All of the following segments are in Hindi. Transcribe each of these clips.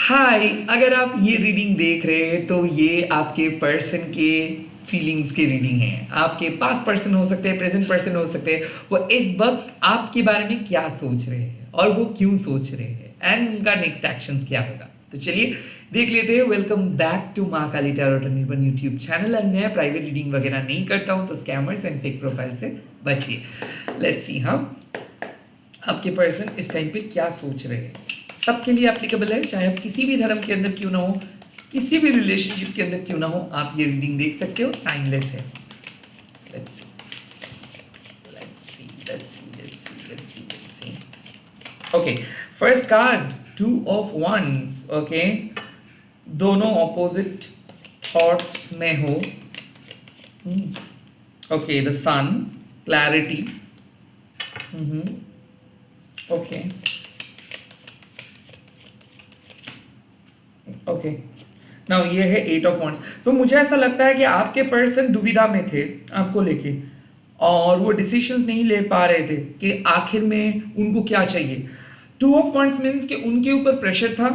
हाय, अगर आप ये रीडिंग देख रहे हैं तो ये आपके पर्सन के फीलिंग्स की रीडिंग है। आपके पास्ट पर्सन हो सकते हैं, प्रेजेंट पर्सन हो सकते हैं। वो इस वक्त आपके बारे में क्या सोच रहे हैं और वो क्यों सोच रहे हैं एंड उनका नेक्स्ट एक्शंस क्या होगा। तो चलिए देख लेते हैं। वेलकम बैक टू माँ काली टैरोट निर्भर यूट्यूब चैनल। एंड मैं प्राइवेट रीडिंग वगैरह नहीं करता हूँ, तो स्कैमर्स एंड फेक प्रोफाइल से बचिए। लेट्स सी हम आपके पर्सन इस टाइम पे क्या सोच रहे हैं। सबके लिए एप्लीकेबल है, चाहे आप किसी भी धर्म के अंदर क्यों ना हो, किसी भी रिलेशनशिप के अंदर क्यों ना हो, आप ये रीडिंग देख सकते हो। टाइमलेस है। Let's see let's see let's see let's see let's see let's see okay, first card 2 of wands। Okay, दोनों ऑपोजिट थॉट्स में हो। Okay, the sun, clarity. Okay okay, now ये है 8 ऑफ wands। तो मुझे ऐसा लगता है कि आपके पर्सन दुविधा में थे आपको लेके, और वो डिसीजंस नहीं ले पा रहे थे कि आखिर में उनको क्या चाहिए। 2 ऑफ wands मीन्स कि उनके ऊपर प्रेशर था,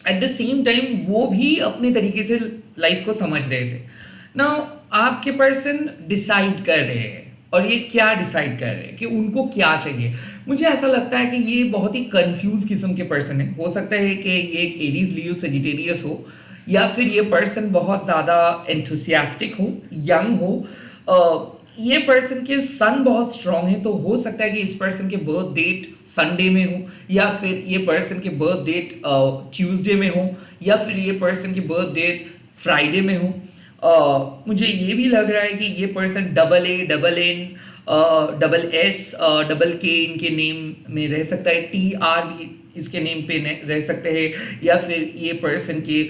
एट द सेम टाइम वो भी अपने तरीके से लाइफ को समझ रहे थे। नाउ आपके पर्सन डिसाइड कर रहे हैं, और ये क्या डिसाइड कर रहे हैं कि उनको क्या चाहिए। मुझे ऐसा लगता है कि ये बहुत ही कंफ्यूज किस्म के पर्सन है। हो सकता है कि ये एक एरीज लियो सेजिटेरियस हो, या फिर ये पर्सन बहुत ज़्यादा एंथुसियास्टिक हो, यंग हो। ये पर्सन के सन बहुत स्ट्रांग है, तो हो सकता है कि इस पर्सन के बर्थ डेट संडे में हो, या फिर ये पर्सन के बर्थ डेट ट्यूसडे में हो, या फिर ये पर्सन की बर्थ डेट फ्राइडे में हो। मुझे ये भी लग रहा है कि ये पर्सन AA, AA, AA, के इनके नेम में रह सकता है, TR भी इसके नेम पे रह सकते हैं, या फिर ये पर्सन के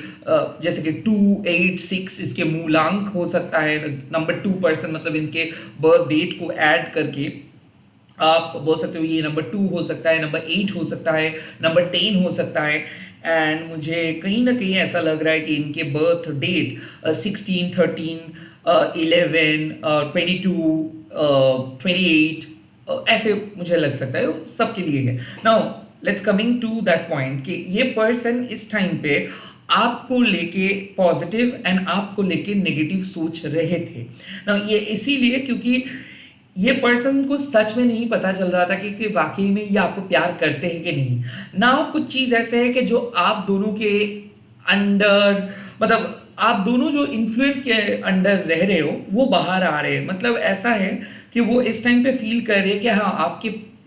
जैसे कि 286 इसके मूलांक हो सकता है। नंबर 2 पर्सन मतलब इनके बर्थ डेट को ऐड करके आप बोल सकते हो ये नंबर 2 हो सकता है, नंबर 8 हो सकता है, नंबर 10 हो सकता है। एंड मुझे कहीं ना कहीं ऐसा लग रहा है कि इनके बर्थ डेट 16, 13, 11, 22, 28 ऐसे मुझे लग सकता है, सबके लिए है। Now let's coming to that point कि ये पर्सन इस टाइम पे आपको लेके पॉजिटिव एंड आपको लेके नेगेटिव सोच रहे थे। ना ये इसीलिए क्योंकि ये पर्सन को सच में नहीं पता चल रहा था कि वाकई में ये आपको प्यार करते हैं कि नहीं। नाउ कुछ चीज ऐसे है कि जो आप दोनों के अंडर, मतलब आप दोनों जो इन्फ्लुएंस के अंडर रह रहे हो वो बाहर आ रहे हैं। मतलब ऐसा है कि वो इस टाइम पे फील कर रहे हैं कि हाँ,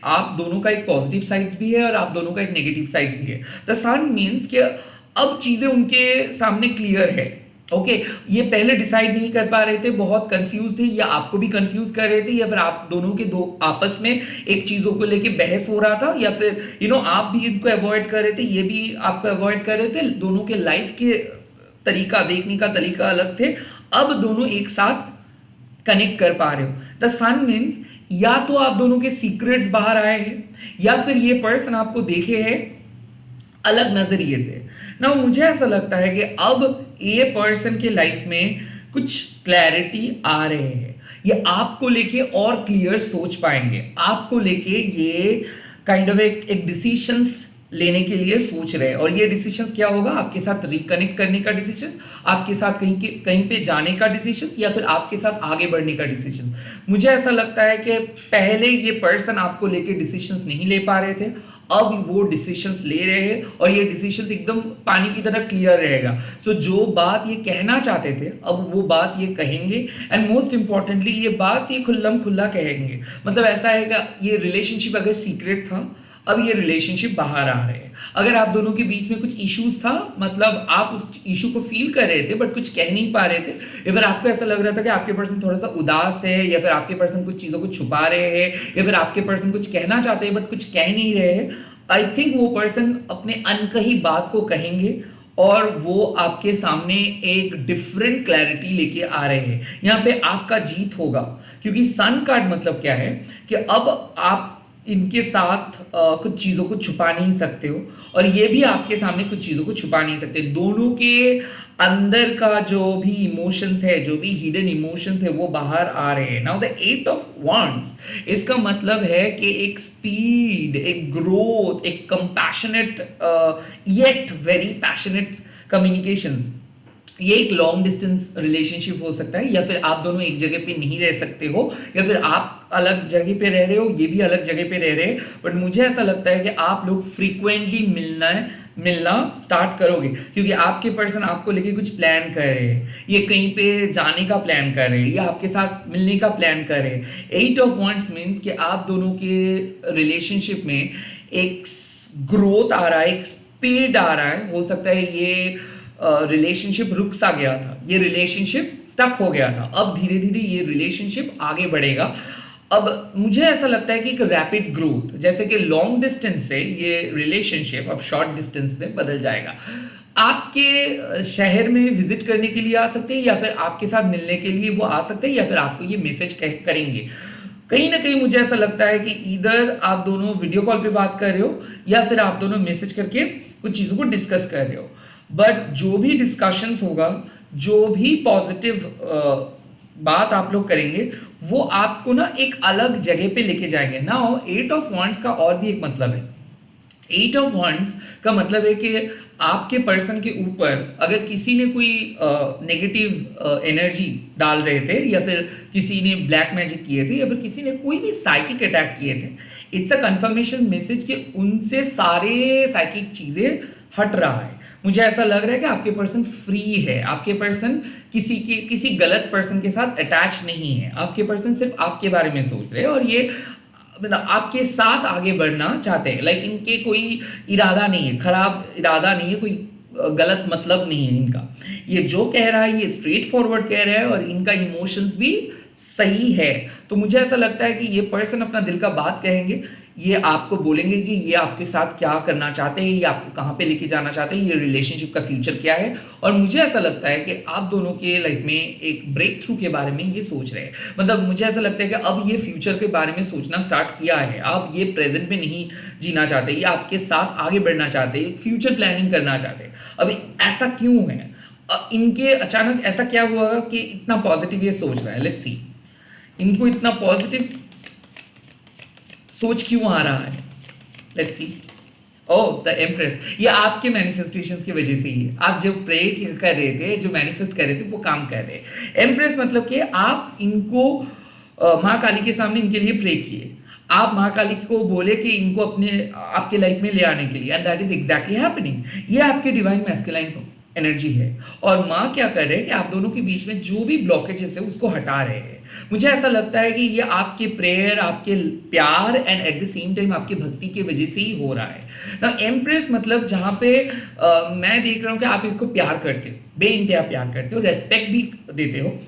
आप दोनों का एक पॉजिटिव साइड भी है और आप दोनों का एक नेगेटिव साइड भी है। द सन मीन्स कि अब चीजें उनके सामने क्लियर है। ओके, ये पहले डिसाइड नहीं कर पा रहे थे, बहुत कंफ्यूज थे, या आपको भी कंफ्यूज कर रहे थे, या फिर आप दोनों के दो आपस में एक चीजों को लेके बहस हो रहा था, या फिर आप भी इनको अवॉइड कर रहे थे, ये भी आपको अवॉइड कर रहे थे। दोनों के लाइफ के तरीका, देखने का तरीका अलग थे। अब दोनों एक साथ कनेक्ट कर पा रहे हो। द सन मीन्स या तो आप दोनों के सीक्रेट्स बाहर आए हैं, या फिर ये पर्सन आपको देखे है अलग नजरिए से। ना मुझे ऐसा लगता है कि अब ये पर्सन के लाइफ में कुछ क्लैरिटी आ रहे हैं। ये आपको लेके और क्लियर सोच पाएंगे, आपको लेके ये काइंड ऑफ एक डिसीजंस लेने के लिए सोच रहे हैं। और ये डिसीजंस क्या होगा, आपके साथ रिकनेक्ट करने का डिसीजन, आपके साथ कहीं पे जाने का डिसीजन, या फिर आपके साथ आगे बढ़ने का डिसीजन। मुझे ऐसा लगता है कि पहले ये पर्सन आपको लेके डिसीजंस नहीं ले पा रहे थे, अब वो डिसीजंस ले रहे हैं, और ये डिसीजंस एकदम पानी की तरह क्लियर रहेगा। सो जो बात ये कहना चाहते थे अब वो बात ये कहेंगे, एंड मोस्ट इंपॉर्टेंटली ये बात ये खुल्लम खुल्ला कहेंगे। मतलब ऐसा है कि ये रिलेशनशिप अगर सीक्रेट था, अब ये रिलेशनशिप बाहर आ रहे हैं। अगर आप दोनों के बीच में कुछ इश्यूज था, मतलब आप उस इशू को फील कर रहे थे बट कुछ कह नहीं पा रहे थे, या फिर आपको ऐसा लग रहा था कि आपके पर्सन थोड़ा सा उदास है, या फिर आपके पर्सन कुछ चीजों को छुपा रहे हैं, या फिर आपके पर्सन कुछ कहना चाहते हैं बट कुछ कह नहीं रहे हैं। आई थिंक वो पर्सन अपने अनकही बात को कहेंगे, और वो आपके सामने एक डिफरेंट क्लैरिटी लेके आ रहे हैं। यहाँ पे आपका जीत होगा, क्योंकि सन कार्ड मतलब क्या है कि अब आप इनके साथ कुछ चीज़ों को छुपा नहीं सकते हो, और ये भी आपके सामने कुछ चीज़ों को छुपा नहीं सकते। दोनों के अंदर का जो भी इमोशंस है, जो भी हिडन इमोशंस है, वो बाहर आ रहे हैं। Now the eight of wands, इसका मतलब है कि एक स्पीड, एक ग्रोथ, एक compassionate yet very passionate communications. ये एक लॉन्ग डिस्टेंस रिलेशनशिप हो सकता है, या फिर आप दोनों एक जगह पे नहीं रह सकते हो, या फिर आप अलग जगह पे रह रहे हो, ये भी अलग जगह पे रह रहे हैं, बट मुझे ऐसा लगता है कि आप लोग फ्रीक्वेंटली मिलना स्टार्ट करोगे, क्योंकि आपके पर्सन आपको लेके कुछ प्लान कर रहे हैं, ये कहीं पे जाने का प्लान कर रहे हैं, या आपके साथ मिलने का प्लान कर रहे हैं। एट ऑफ wands मीन्स कि आप दोनों के रिलेशनशिप में एक ग्रोथ आ रहा है, एक स्पीड आ रहा है। हो सकता है ये रिलेशनशिप रुक सा गया था, ये रिलेशनशिप स्टक हो गया था, अब धीरे धीरे ये रिलेशनशिप आगे बढ़ेगा। अब मुझे ऐसा लगता है कि एक रैपिड ग्रोथ, जैसे कि लॉन्ग डिस्टेंस से ये रिलेशनशिप अब शॉर्ट डिस्टेंस में बदल जाएगा। आपके शहर में विजिट करने के लिए आ सकते हैं, या फिर आपके साथ मिलने के लिए वो आ सकते हैं, या फिर आपको ये मैसेज करेंगे। कहीं ना कहीं मुझे ऐसा लगता है कि इधर आप दोनों वीडियो कॉल पे बात कर रहे हो, या फिर आप दोनों मैसेज करके कुछ चीज़ों को डिस्कस कर रहे हो। बट जो भी डिस्कशंस होगा, जो भी पॉजिटिव बात आप लोग करेंगे, वो आपको ना एक अलग जगह पे लेके जाएंगे। नाउ एट ऑफ wands का और भी एक मतलब है। एट ऑफ wands का मतलब है कि आपके पर्सन के ऊपर अगर किसी ने कोई नेगेटिव एनर्जी डाल रहे थे, या फिर किसी ने ब्लैक मैजिक किए थे, या फिर किसी ने कोई भी साइकिक अटैक किए थे, इट्स अ कंफर्मेशन मैसेज कि उनसे सारे साइकिक चीजें हट रहा है। मुझे ऐसा लग रहा है कि आपके पर्सन फ्री है, आपके पर्सन किसी गलत पर्सन के साथ अटैच नहीं है, आपके पर्सन सिर्फ आपके बारे में सोच रहे हैं, और ये आपके साथ आगे बढ़ना चाहते हैं। लाइक इनके कोई इरादा नहीं है, खराब इरादा नहीं है, कोई गलत मतलब नहीं है इनका। ये जो कह रहा है ये स्ट्रेट फॉरवर्ड कह रहा है, और इनका इमोशंस भी सही है। तो मुझे ऐसा लगता है कि ये पर्सन अपना दिल का बात कहेंगे, ये आपको बोलेंगे कि ये आपके साथ क्या करना चाहते हैं, ये आपको कहाँ पे लेके जाना चाहते हैं, ये रिलेशनशिप का फ्यूचर क्या है। और मुझे ऐसा लगता है कि आप दोनों के लाइफ में एक ब्रेक थ्रू के बारे में ये सोच रहे हैं। मतलब मुझे ऐसा लगता है कि अब ये फ्यूचर के बारे में सोचना स्टार्ट किया है, आप ये प्रेजेंट में नहीं जीना चाहते, ये आपके साथ आगे बढ़ना चाहते हैं, फ्यूचर प्लानिंग करना चाहते हैं। अभी ऐसा क्यों है, इनके अचानक ऐसा क्या हुआ कि इतना पॉजिटिव ये सोच रहा है? लेट्स सी, इनको इतना पॉजिटिव सोच क्यों आ रहा है? Let's C. Oh, the empress, ये आपके मैनिफेस्टेशंस की वजह से ही है। आप जो प्रे कर रहे थे, जो मैनिफेस्ट कर रहे थे, वो काम कर रहे हैं। एम्प्रेस मतलब कि आप इनको माँ काली के सामने इनके लिए प्रे किए, आप माँ काली को बोले कि इनको अपने आपके लाइफ में ले आने के लिए, and that is exactly happening. ये आपके डिवाइन मैस्कुलाइन एनर्जी है, और माँ क्या कर रहे हैं कि आप दोनों के बीच में जो भी ब्लॉकेजेस है उसको हटा रहे हैं। मुझे ऐसा लगता है कि ये आपके प्रेयर, आपके प्यार, and at the same time आपकी भक्ति की वजह से ही हो रहा है ना। एम्प्रेस मतलब जहाँ पे मैं देख रहा हूँ कि आप इसको प्यार करते हो, बेइंतहा प्यार करते हो, रेस्पेक्ट भी देते हो।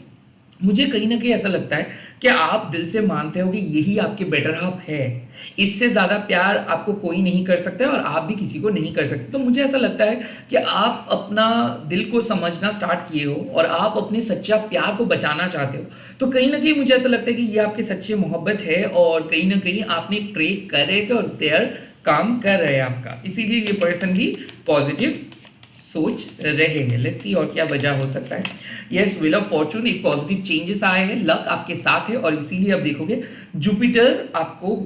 मुझे कहीं ना कहीं ऐसा लगता है कि आप दिल से मानते हो कि यही आपके बेटर हाफ है, इससे ज़्यादा प्यार आपको कोई नहीं कर सकता है, और आप भी किसी को नहीं कर सकते। तो मुझे ऐसा लगता है कि आप अपना दिल को समझना स्टार्ट किए हो, और आप अपने सच्चा प्यार को बचाना चाहते हो। तो कहीं ना कहीं मुझे ऐसा लगता है कि ये आपके सच्चे मोहब्बत है, और कहीं ना कहीं आपने प्रे कर रहे थे, और प्रेयर काम कर रहे हैं आपका, इसीलिए ये पर्सन भी पॉजिटिव सोच रहे हैं। लेट्स सी और क्या वजह हो सकता है। यस, व्हील ऑफ फॉर्चून, एक पॉजिटिव चेंजेस आए हैं, लक आपके साथ है, और इसीलिए आप देखोगे जुपिटर आपको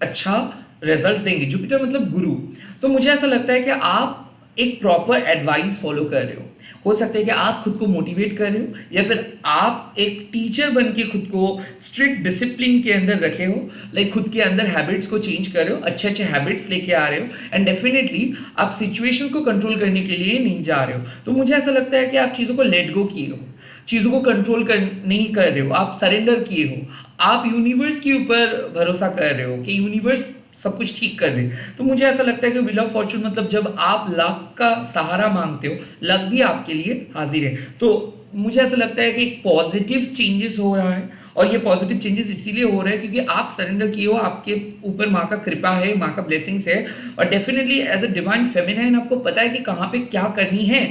अच्छा रिजल्ट्स देंगे। जुपिटर मतलब गुरु। तो मुझे ऐसा लगता है कि आप एक प्रॉपर एडवाइस फॉलो कर रहे हो सकता है कि आप खुद को मोटिवेट कर रहे हो, या फिर आप एक टीचर बन के खुद को स्ट्रिक्ट डिसिप्लिन के अंदर रखे हो, लाइक खुद के अंदर हैबिट्स को चेंज कर रहे हो, अच्छे अच्छे हैबिट्स लेके आ रहे हो, एंड डेफिनेटली आप सिचुएशंस को कंट्रोल करने के लिए नहीं जा रहे हो। तो मुझे ऐसा लगता है कि आप चीज़ों को लेट गो किए हो, चीज़ों को कंट्रोल नहीं कर रहे हो, आप सरेंडर किए हो, आप यूनिवर्स के ऊपर भरोसा कर रहे हो कि यूनिवर्स सब कुछ ठीक कर दे। तो मुझे ऐसा लगता है कि व्हील ऑफ फॉर्चून मतलब जब आप लक का सहारा मांगते हो, लक भी आपके लिए हाजिर है। तो मुझे ऐसा लगता है कि एक पॉजिटिव चेंजेस हो रहा है, और ये पॉजिटिव चेंजेस इसीलिए हो रहे हैं क्योंकि आप सरेंडर किए हो, आपके ऊपर माँ का कृपा है, माँ का ब्लेसिंग्स है, और definitely as a divine feminine आपको पता है कि कहाँ पे क्या करनी है।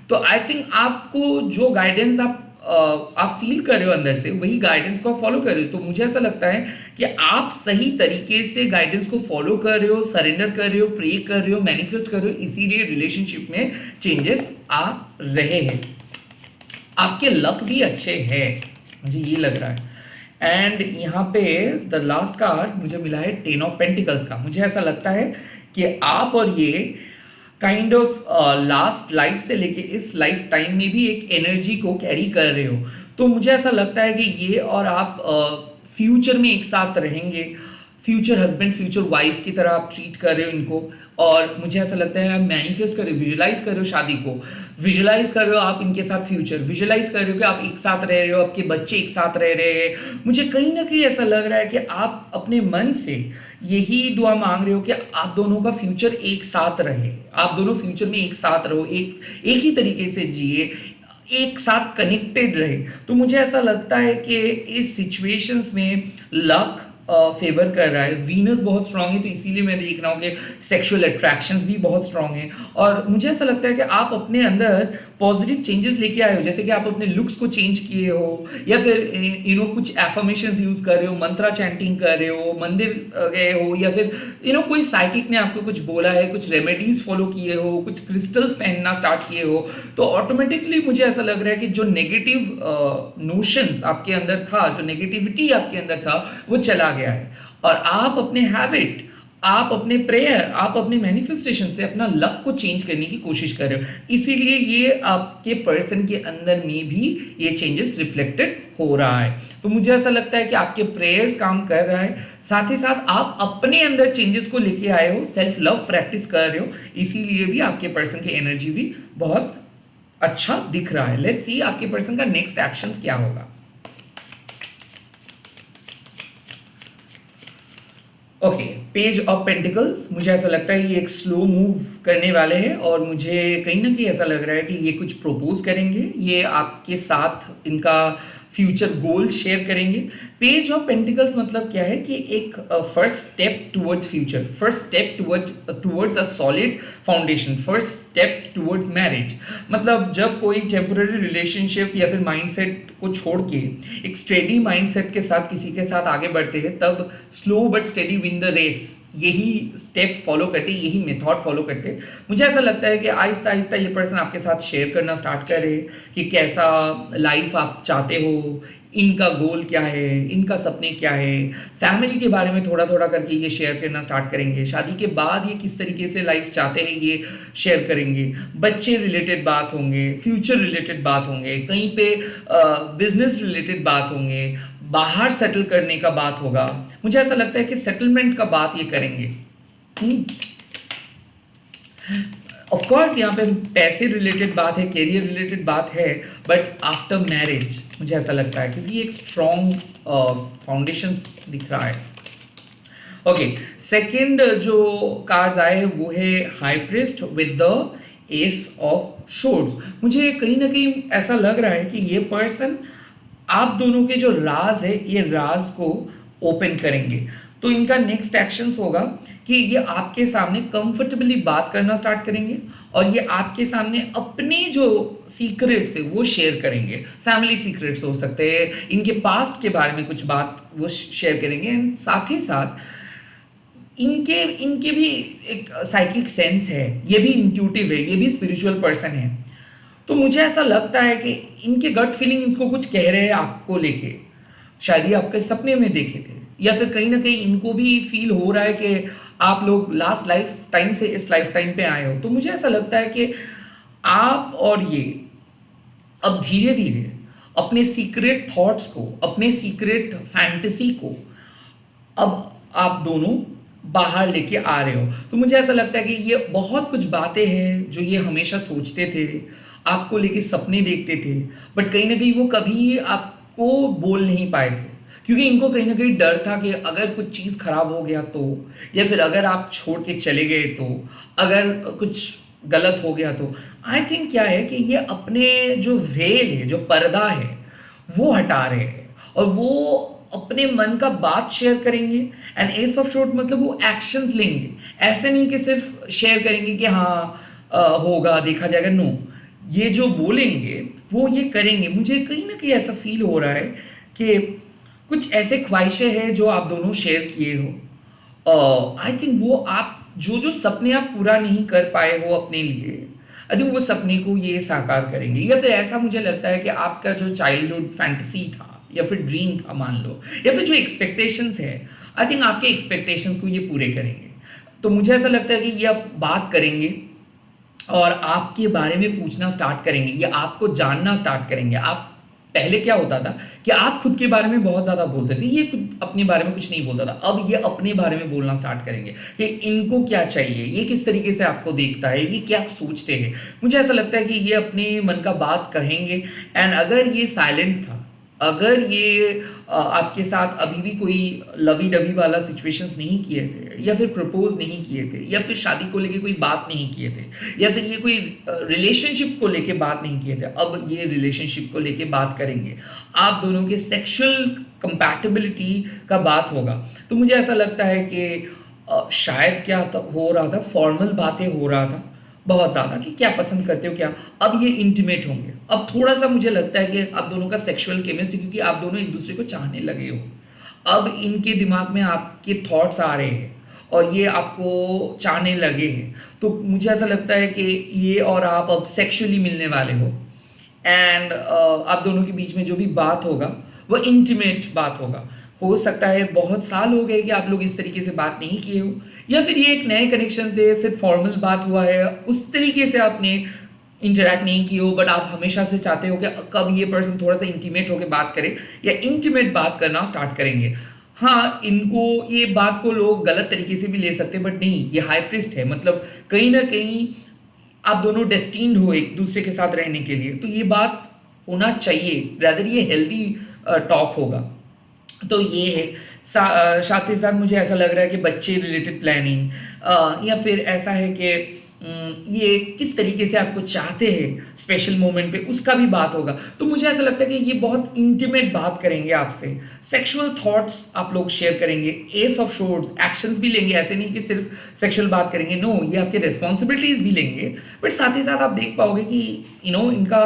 तो आई थिंक आपको जो गाइडेंस आप आप फील कर रहे हो अंदर से, वही गाइडेंस को आप फॉलो कर रहे हो। तो मुझे ऐसा लगता है कि आप सही तरीके से गाइडेंस को फॉलो कर रहे हो, सरेंडर कर रहे हो, प्रे कर रहे हो, मैनिफेस्ट कर रहे हो, इसीलिए रिलेशनशिप में चेंजेस आ रहे हैं। आपके लक भी अच्छे हैं, मुझे ये लग रहा है। एंड यहाँ पे द लास्ट कार्ड मुझे मिला है 10 ऑफ पेंटिकल्स का। मुझे ऐसा लगता है कि आप और ये काइंड ऑफ लास्ट लाइफ से लेके इस लाइफ टाइम में भी एक एनर्जी को कैरी कर रहे हो। तो मुझे ऐसा लगता है कि ये और आप फ्यूचर में एक साथ रहेंगे, फ्यूचर हस्बैंड फ्यूचर वाइफ की तरह आप ट्रीट कर रहे हो इनको। और मुझे ऐसा लगता है आप मैनिफेस्ट कर रहे हो, विजुलाइज कर रहे हो शादी को, विजुलाइज कर रहे हो आप इनके साथ फ्यूचर, विजुलाइज कर रहे हो कि आप एक साथ रह रहे हो, आपके बच्चे एक साथ रह रहे हैं। मुझे कहीं ना कहीं ऐसा लग रहा है कि आप अपने मन से यही दुआ मांग रहे हो कि आप दोनों का फ्यूचर एक साथ रहे, आप दोनों फ्यूचर में एक साथ रहो, एक ही तरीके से जिए, एक साथ कनेक्टेड रहे। तो मुझे ऐसा लगता है कि इस सिचुएशंस में लक फेवर कर रहा है, वीनस बहुत स्ट्रांग है, तो इसीलिए मैं देख रहा हूँ कि सेक्सुअल अट्रैक्शंस भी बहुत स्ट्रांग है। और मुझे ऐसा लगता है कि आप अपने अंदर पॉजिटिव चेंजेस लेके आए हो, जैसे कि आप अपने लुक्स को चेंज किए हो, या फिर कुछ एफर्मेशंस यूज कर रहे हो, मंत्रा चैंटिंग कर रहे हो, मंदिर गए हो, या फिर कोई साइकिक ने आपको कुछ बोला है, कुछ रेमेडीज फॉलो किए हो, कुछ क्रिस्टल्स पहनना स्टार्ट किए हो। तो ऑटोमेटिकली मुझे ऐसा लग रहा है कि जो नेगेटिव नोशंस आपके अंदर था, जो नेगेटिविटी आपके अंदर था, वो चला गया है। और आप अपने हैबिट, आप अपने प्रेयर, आप अपने मैनिफेस्टेशन से अपना लक को चेंज करने की कोशिश कर रहे हो। इसीलिए ये आपके पर्सन के अंदर में भी ये चेंजेस रिफ्लेक्टेड हो रहा है। तो मुझे ऐसा लगता है कि आपके प्रेयर्स काम कर रहा है, साथ ही साथ आप अपने अंदर चेंजेस को लेके आए हो, सेल्फ लव प्रैक्टिस कर रहे हो, इसीलिए भी आपके पर्सन की एनर्जी भी बहुत अच्छा दिख रहा है। लेट्स सी आपके पर्सन का नेक्स्ट एक्शंस क्या होगा। Okay, page of pentacles. मुझे ऐसा लगता है ये एक स्लो मूव करने वाले हैं, और मुझे कहीं ना कहीं ऐसा लग रहा है कि ये कुछ प्रपोज करेंगे, ये आपके साथ इनका फ्यूचर गोल शेयर करेंगे। पेज ऑफ पेंटिकल्स मतलब क्या है कि एक first step towards future, first step towards a solid foundation, first step towards marriage. मतलब जब कोई टेम्पररी रिलेशनशिप या फिर माइंडसेट को छोड़ के एक स्टेडी माइंडसेट के साथ किसी के साथ आगे बढ़ते हैं, तब slow but steady win the race, यही स्टेप फॉलो करते, यही मेथड फॉलो करते। मुझे ऐसा लगता है कि आहिस्ता आहिस्ता ये पर्सन आपके साथ शेयर करना स्टार्ट करे कि कैसा लाइफ आप चाहते हो, इनका गोल क्या है, इनका सपने क्या है। फैमिली के बारे में थोड़ा थोड़ा करके ये शेयर करना स्टार्ट करेंगे। शादी के बाद ये किस तरीके से लाइफ चाहते हैं ये शेयर करेंगे। बच्चे रिलेटेड बात होंगे, फ्यूचर रिलेटेड बात होंगे, कहीं पे बिजनेस रिलेटेड बात होंगे, बाहर सेटल करने का बात होगा। मुझे ऐसा लगता है कि सेटलमेंट का बात ये करेंगे। ऑफ कोर्स यहाँ पे पैसे रिलेटेड बात है, करियर रिलेटेड बात है, बट आफ्टर मैरिज मुझे ऐसा लगता है, क्योंकि एक स्ट्रॉन्ग फाउंडेशन दिख रहा है। ओके, सेकंड जो कार्ड्स आए वो है high priest with the ace of swords. मुझे कहीं ना कहीं ऐसा लग रहा है कि ये पर्सन आप दोनों के जो राज है, ये राज को ओपन करेंगे। तो इनका नेक्स्ट एक्शंस होगा कि ये आपके सामने कंफर्टेबली बात करना स्टार्ट करेंगे, और ये आपके सामने अपने जो सीक्रेट्स है वो शेयर करेंगे। फैमिली सीक्रेट्स हो सकते हैं, इनके पास्ट के बारे में कुछ बात वो शेयर करेंगे। साथ ही साथ इनके भी एक साइकिक सेंस है, ये भी इंट्यूटिव है, ये भी स्पिरिचुअल पर्सन है। तो मुझे ऐसा लगता है कि इनके गट फीलिंग इनको कुछ कह रहे हैं आपको लेके। शायद ये आपके सपने में देखे थे, या फिर कहीं ना कहीं इनको भी फील हो रहा है कि आप लोग लास्ट लाइफ टाइम से इस लाइफ टाइम पे आए हो। तो मुझे ऐसा लगता है कि आप और ये अब धीरे धीरे अपने सीक्रेट थॉट्स को, अपने सीक्रेट फैंटेसी को अब आप दोनों बाहर लेके आ रहे हो। तो मुझे ऐसा लगता है कि ये बहुत कुछ बातें हैं जो ये हमेशा सोचते थे, आपको लेके सपने देखते थे, बट कहीं ना कहीं वो कभी आपको बोल नहीं पाए थे, क्योंकि इनको कहीं ना कहीं डर था कि अगर कुछ चीज़ खराब हो गया तो, या फिर अगर आप छोड़ के चले गए तो, अगर कुछ गलत हो गया तो। आई थिंक क्या है कि ये अपने जो वेल है, जो पर्दा है, वो हटा रहे हैं, और वो अपने मन का बात शेयर करेंगे। एंड एस ऑफ शॉर्ट मतलब वो एक्शंस लेंगे, ऐसे नहीं कि सिर्फ शेयर करेंगे कि हाँ होगा देखा जाएगा। नो, ये जो बोलेंगे वो ये करेंगे। मुझे कहीं ना कहीं ऐसा फील हो रहा है कि कुछ ऐसे ख्वाहिशें हैं जो आप दोनों शेयर किए हो। आई थिंक वो आप जो जो सपने आप पूरा नहीं कर पाए हो अपने लिए, आई थिंक वो सपने को ये साकार करेंगे। या फिर ऐसा मुझे लगता है कि आपका जो चाइल्डहुड फैंटेसी था या फिर ड्रीम था मान लो, या फिर जो एक्सपेक्टेशंस है, आई थिंक आपके एक्सपेक्टेशंस को ये पूरे करेंगे। तो मुझे ऐसा लगता है कि ये आप बात करेंगे और आपके बारे में पूछना स्टार्ट करेंगे, ये आपको जानना स्टार्ट करेंगे। आप पहले क्या होता था कि आप खुद के बारे में बहुत ज़्यादा बोलते थे, ये खुद अपने बारे में कुछ नहीं बोलता था। अब ये अपने बारे में बोलना स्टार्ट करेंगे कि इनको क्या चाहिए, ये किस तरीके से आपको देखता है, ये क्या सोचते हैं। मुझे ऐसा लगता है कि ये अपने मन का बात कहेंगे। एंड अगर ये साइलेंट था, अगर ये आपके साथ अभी भी कोई लवी डवी वाला सिचुएशंस नहीं किए थे, या फिर प्रपोज नहीं किए थे, या फिर शादी को लेके कोई बात नहीं किए थे, या फिर ये कोई रिलेशनशिप को लेके बात नहीं किए थे, अब ये रिलेशनशिप को लेके बात करेंगे। आप दोनों के सेक्सुअल कंपैटिबिलिटी का बात होगा। तो मुझे ऐसा लगता है कि शायद क्या हो रहा था, फॉर्मल बातें हो रहा था बहुत ज़्यादा कि क्या पसंद करते हो क्या, अब ये इंटीमेट होंगे। अब थोड़ा सा मुझे लगता है कि आप दोनों का सेक्सुअल केमिस्ट्री, क्योंकि आप दोनों एक दूसरे को चाहने लगे हो, अब इनके दिमाग में आपके थॉट्स आ रहे हैं और ये आपको चाहने लगे हैं। तो मुझे ऐसा लगता है कि ये और आप अब सेक्सुअली मिलने वाले हो। एंड आप दोनों के बीच में जो भी बात होगा वो इंटीमेट बात होगा। हो सकता है बहुत साल हो गए कि आप लोग इस तरीके से बात नहीं किए हो, या फिर ये एक नए कनेक्शन से सिर्फ फॉर्मल बात हुआ है, उस तरीके से आपने इंटरेक्ट नहीं की हो, बट आप हमेशा से चाहते हो कि कब ये पर्सन थोड़ा सा इंटीमेट होकर बात करे या इंटीमेट बात करना स्टार्ट करेंगे। हाँ, इनको ये बात को लोग गलत तरीके से भी ले सकते हैं, बट नहीं, ये हाई प्रिस्ट है। मतलब कहीं ना कहीं आप दोनों डेस्टिन्ड हो एक दूसरे के साथ रहने के लिए, तो ये बात होना चाहिए, रादर ये हेल्दी टॉक होगा। तो ये है। साथ ही साथ मुझे ऐसा लग रहा है कि बच्चे रिलेटेड प्लानिंग, या फिर ऐसा है कि ये किस तरीके से आपको चाहते हैं स्पेशल मोमेंट पे, उसका भी बात होगा। तो मुझे ऐसा लगता है कि ये बहुत इंटीमेट बात करेंगे आपसे, सेक्सुअल थॉट्स आप लोग शेयर करेंगे, एस ऑफ शोर्ड्स, एक्शंस भी लेंगे। ऐसे नहीं कि सिर्फ सेक्सुअल बात करेंगे, नो, ये आपके रिस्पॉन्सिबिलिटीज भी लेंगे। बट साथ ही साथ आप देख पाओगे कि इनका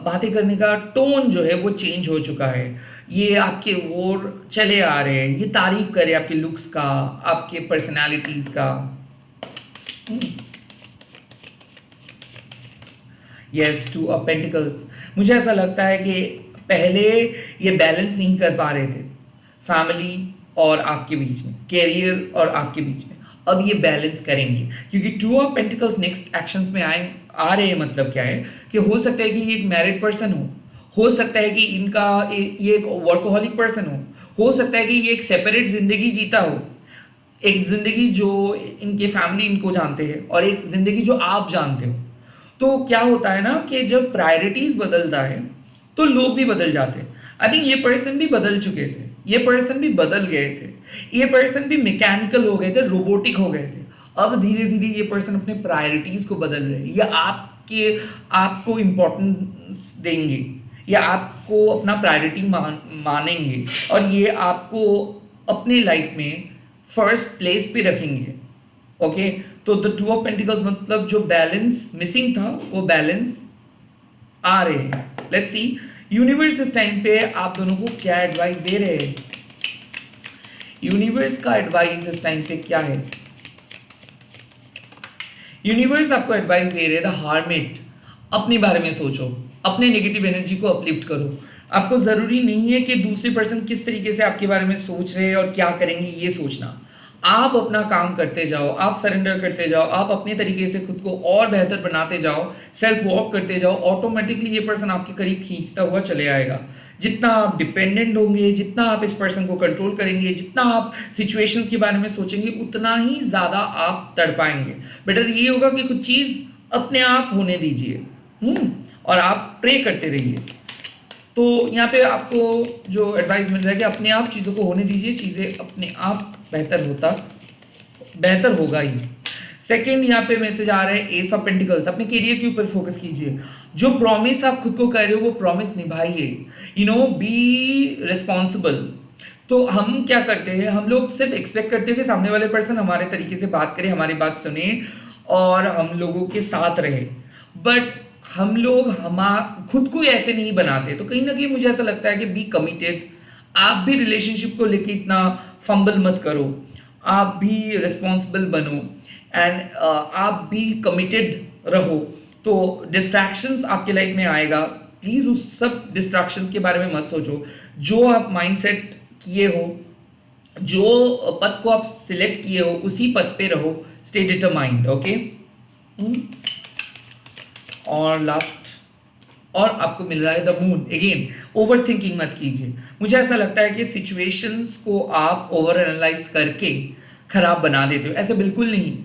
बातें करने का टोन जो है वो चेंज हो चुका है। ये आपके ओर चले आ रहे हैं, ये तारीफ करे आपके लुक्स का, आपके पर्सनालिटीज का। Yes, two of pentacles. मुझे ऐसा लगता है कि पहले ये बैलेंस नहीं कर पा रहे थे फैमिली और आपके बीच में, कैरियर और आपके बीच में। अब ये बैलेंस करेंगे, क्योंकि two of pentacles next actions में आ रहे हैं। मतलब क्या है कि हो सकता है कि ये एक मैरिड पर्सन हो सकता है कि ये एक वर्कोहॉलिक पर्सन हो सकता है कि ये एक सेपरेट जिंदगी जीता हो, एक जिंदगी जो इनके फैमिली इनको जानते हैं और एक जिंदगी जो आप जानते हो। तो क्या होता है ना कि जब प्रायोरिटीज बदलता है तो लोग भी बदल जाते हैं। आई थिंक ये पर्सन भी बदल चुके थे, ये पर्सन भी बदल गए थे, ये पर्सन भी मैकेनिकल हो गए थे, रोबोटिक हो गए थे। अब धीरे धीरे ये पर्सन अपने प्रायोरिटीज को बदल रहे हैं, या आपको इम्पोर्टेंस देंगे, या आपको अपना प्रायोरिटी मानेंगे, और ये आपको अपने लाइफ में फर्स्ट प्लेस पे रखेंगे। ओके, तो द टू ऑफ पेंटिकल्स मतलब जो बैलेंस मिसिंग था वो बैलेंस आ रहे हैं। लेट्स सी यूनिवर्स इस टाइम पे आप दोनों को क्या एडवाइस दे रहे हैं। यूनिवर्स का एडवाइस इस टाइम पे क्या है? यूनिवर्स आपको एडवाइस दे रहे हैं द हार्मिट। अपने बारे में सोचो, अपने नेगेटिव एनर्जी को अपलिफ्ट करो। आपको जरूरी नहीं है कि दूसरे पर्सन किस तरीके से आपके बारे में सोच रहे हैं और क्या करेंगे ये सोचना। आप अपना काम करते जाओ, आप सरेंडर करते जाओ, आप अपने तरीके से खुद को और बेहतर बनाते जाओ, सेल्फ वॉक करते जाओ, ऑटोमेटिकली ये पर्सन आपके करीब खींचता हुआ चले आएगा। जितना आप डिपेंडेंट होंगे, जितना आप इस पर्सन को कंट्रोल करेंगे, जितना आप सिचुएशंस के बारे में सोचेंगे, उतना ही ज़्यादा आप तड़पाएंगे। बेटर ये होगा कि कुछ चीज़ अपने आप होने दीजिए और आप प्रे करते रहिए। तो यहाँ पे आपको जो एडवाइस मिल रहा है कि अपने आप चीज़ों को होने दीजिए, चीज़ें अपने आप बेहतर होगा ही। सेकंड यहाँ पे मैसेज आ रहा है एस ऑफ पेंटिकल्स। अपने करियर के ऊपर फोकस कीजिए, जो प्रॉमिस आप खुद को कर रहे हो वो प्रॉमिस निभाइए, बी रिस्पॉन्सिबल। तो हम क्या करते हैं, हम लोग सिर्फ एक्सपेक्ट करते हैं कि सामने वाले पर्सन हमारे तरीके से बात करे, हमारी बात सुने और हम लोगों के साथ रहे, बट हम लोग हम खुद को ऐसे नहीं बनाते, तो कहीं ना कहीं मुझे ऐसा लगता है कि बी कमिटेड। आप भी रिलेशनशिप को लेके इतना फंबल मत करो, आप भी रिस्पॉन्सिबल बनो, एंड आप भी कमिटेड रहो। तो डिस्ट्रैक्शंस आपके लाइफ में आएगा, प्लीज उस सब डिस्ट्रैक्शंस के बारे में मत सोचो। जो आप माइंडसेट किए हो, जो पद को आप सिलेक्ट किए हो, उसी पद पे रहो, स्टे डिटरमाइंड। ओके। और लास्ट, और आपको मिल रहा है the moon. Again over thinking मत कीजिए। मुझे ऐसा लगता है कि सिचुएशंस को आप ओवर एनालाइज करके खराब बना देते हो, ऐसा बिल्कुल नहीं।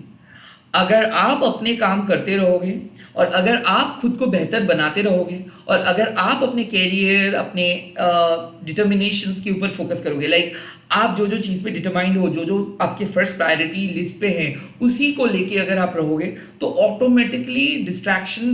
अगर आप अपने काम करते रहोगे, और अगर आप खुद को बेहतर बनाते रहोगे, और अगर आप अपने कैरियर, अपने डिटर्मिनेशंस के ऊपर फोकस करोगे, लाइक आप जो जो चीज़ पे डिटरमाइंड हो, जो जो आपके फर्स्ट प्रायोरिटी लिस्ट पे है, उसी को लेके अगर आप रहोगे, तो ऑटोमेटिकली डिस्ट्रैक्शन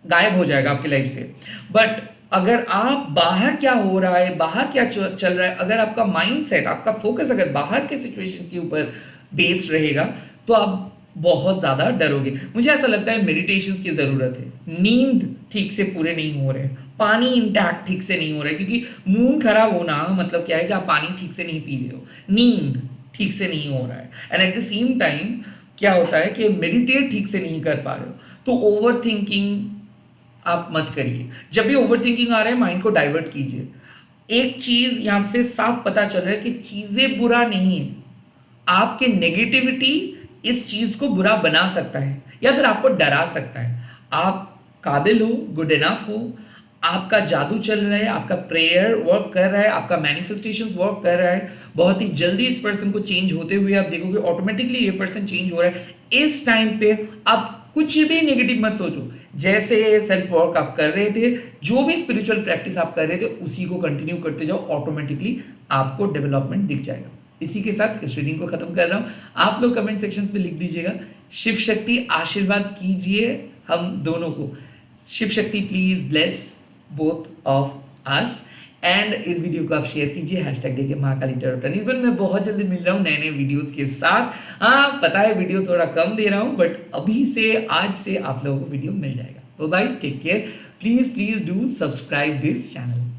गायब हो जाएगा आपकी लाइफ से। बट अगर आप बाहर क्या हो रहा है, बाहर क्या चल रहा है, अगर आपका माइंड सेट, आपका फोकस अगर बाहर के सिचुएशन के ऊपर बेस्ड रहेगा, तो आप बहुत ज़्यादा डरोगे। मुझे ऐसा लगता है मेडिटेशन की ज़रूरत है। नींद ठीक से पूरे नहीं हो रहे, पानी इंटैक्ट ठीक से नहीं हो रहा है, क्योंकि मूड खराब होना मतलब क्या है कि आप पानी ठीक से नहीं पी रहे हो, नींद ठीक से नहीं हो रहा है, and at the same time क्या होता है कि मेडिटेट ठीक से नहीं कर पा रहे हो, तो ओवर थिंकिंग आप मत करिए। जब भी ओवर थिंकिंग आ रहा है, माइंड को डाइवर्ट कीजिए। एक चीज यहां से साफ पता चल रहा है कि चीजें बुरा नहीं है, आपके नेगेटिविटी इस चीज को बुरा बना सकता है, या फिर आपको डरा सकता है। आप काबिल हो, गुड इनफ हो, आपका जादू चल रहा है, आपका प्रेयर वर्क कर रहा है, आपका मैनिफेस्टेशन वर्क कर रहा है। बहुत ही जल्दी इस पर्सन को चेंज होते हुए आप देखोगे, ऑटोमेटिकली ये पर्सन चेंज हो रहा है। इस टाइम पे आप कुछ भी नेगेटिव मत सोचो। जैसे सेल्फ वर्क आप कर रहे थे, जो भी स्पिरिचुअल प्रैक्टिस आप कर रहे थे, उसी को कंटिन्यू करते जाओ, ऑटोमेटिकली आपको डेवलपमेंट दिख जाएगा। इसी के साथ इस रीडिंग को खत्म कर रहा हूं। आप लोग कमेंट सेक्शंस में लिख दीजिएगा, शिव शक्ति आशीर्वाद कीजिए हम दोनों को। Shiv Shakti please bless both of us. And इस वीडियो को आप शेयर कीजिए, हैशटैग देके महाकाली टैरो टनल। मैं बहुत जल्दी मिल रहा हूँ नए नए वीडियोस के साथ। हाँ पता है वीडियो थोड़ा कम दे रहा हूँ, बट अभी से, आज से आप लोगों को वीडियो मिल जाएगा। तो bye, take care, please please do subscribe this channel.